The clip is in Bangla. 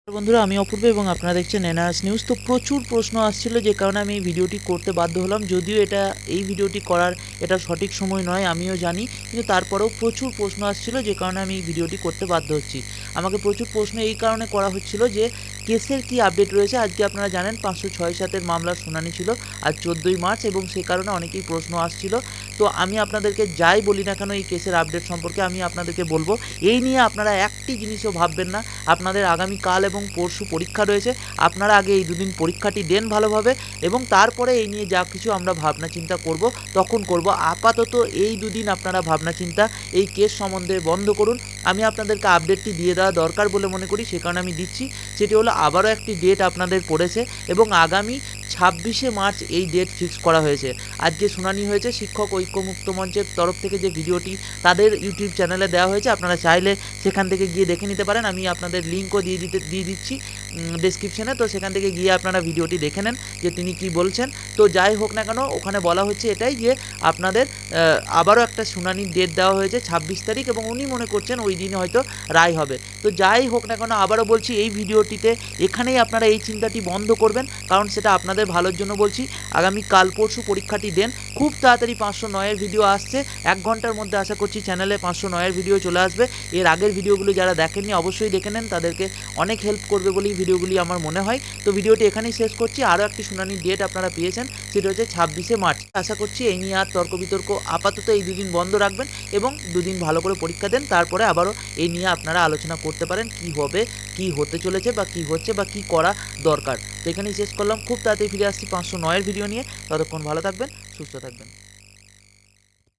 বন্ধুরা, আমি অপূর্ব এবং আপনারা দেখছেন এনআরএস নিউজ। তো প্রচুর প্রশ্ন আসছিল, যে কারণে আমি এই ভিডিওটি করতে বাধ্য হলাম। যদিও এই ভিডিওটি করার এটা সঠিক সময় নয়, আমিও জানি, কিন্তু তারপরেও প্রচুর প্রশ্ন আসছিল, যে কারণে আমি এই ভিডিওটি করতে বাধ্য হচ্ছি। আমাকে প্রচুর প্রশ্ন এই কারণে করা হচ্ছিল যে কেসের কি আপডেট রয়েছে। আজকে আপনারা জানেন 506-7 মামলার শুনানি ছিল আজ 14ই মার্চ, এবং সে কারণে অনেকেই প্রশ্ন আসছিল। তো আমি আপনাদেরকে যাই বলি না কেন এই কেসের আপডেট সম্পর্কে আমি আপনাদেরকে বলবো, এই নিয়ে আপনারা একটি জিনিসও ভাববেন না। আপনাদের আগামীকাল এবং পরশু পরীক্ষা রয়েছে, আপনারা আগে এই দুদিন পরীক্ষাটি দেন ভালোভাবে, এবং তারপরে এই নিয়ে যা কিছু আমরা ভাবনা চিন্তা করব তখন করব। আপাতত এই দুদিন আপনারা ভাবনা চিন্তা এই কেস সম্বন্ধে বন্ধ করুন। আমি আপনাদেরকে আপডেটটি দিয়ে দেওয়া দরকার বলে মনে করি, সে কারণে আমি দিচ্ছি। সেটি হলো আবারও একটি ডেট আপনাদের পড়েছে, এবং আগামী 26শে মার্চ এই ডেট ফিক্স করা হয়েছে। আজকে শুনানি হয়েছে শিক্ষক ঐক্য মুক্ত মঞ্চের তরফ থেকে, যে ভিডিওটি তাদের ইউটিউব চ্যানেলে দেওয়া হয়েছে, আপনারা চাইলে সেখান থেকে গিয়ে দেখে নিতে পারেন। আমি আপনাদের লিঙ্কও দিয়ে দিচ্ছি ডেসক্রিপশনে, তো সেখান থেকে গিয়ে আপনারা ভিডিওটি দেখে নেন যে তিনি কি বলছেন। তো যাই হোক না কেন, ওখানে বলা হচ্ছে এটাই যে আপনাদের আবারও একটা শুনানির ডেট দেওয়া হয়েছে 26 তারিখ, এবং উনি মনে করছেন ওই দিনে হয়তো রায় হবে। তো যাই হোক না কেন, আবারও বলছি এই ভিডিওটিতে এখানেই আপনারা এই চিন্তাটি বন্ধ করবেন, কারণ সেটা আপনাদের ভালোর জন্য বলছি। আগামী কাল পরশু পরীক্ষাটি দেন, খুব তাড়াতাড়ি 509-এর ভিডিও আসছে, 1 ঘন্টার মধ্যে আশা করছি চ্যানেলে 509-এর ভিডিও চলে আসবে। এর আগের ভিডিওগুলো যারা দেখেননি অবশ্যই দেখে নেন, তাদেরকে অনেক হেল্প করবে বলেই ভিডিওগুলি আমার মনে হয়। তো ভিডিওটি এখানেই শেষ করছি। আরও একটি শুনানির ডেট আপনারা পেয়েছেন, সেটা হচ্ছে 26শে মার্চ। আশা করছি এই নিয়ে আর তর্ক বিতর্ক আপাতত এই দুদিন বন্ধ রাখবেন, এবং দুদিন ভালো করে পরীক্ষা দেন, তারপরে আবারও এই নিয়ে আপনারা আলোচনা করতে পারেন কি হবে, কি হতে চলেছে, বা কি হচ্ছে, বা কি করা দরকার। তো এখানেই শেষ করলাম, খুব তাড়াতাড়ি ফিরে আসছি 509-এর ভিডিও নিয়ে। ততক্ষণ ভালো থাকবেন, সুস্থ থাকবেন।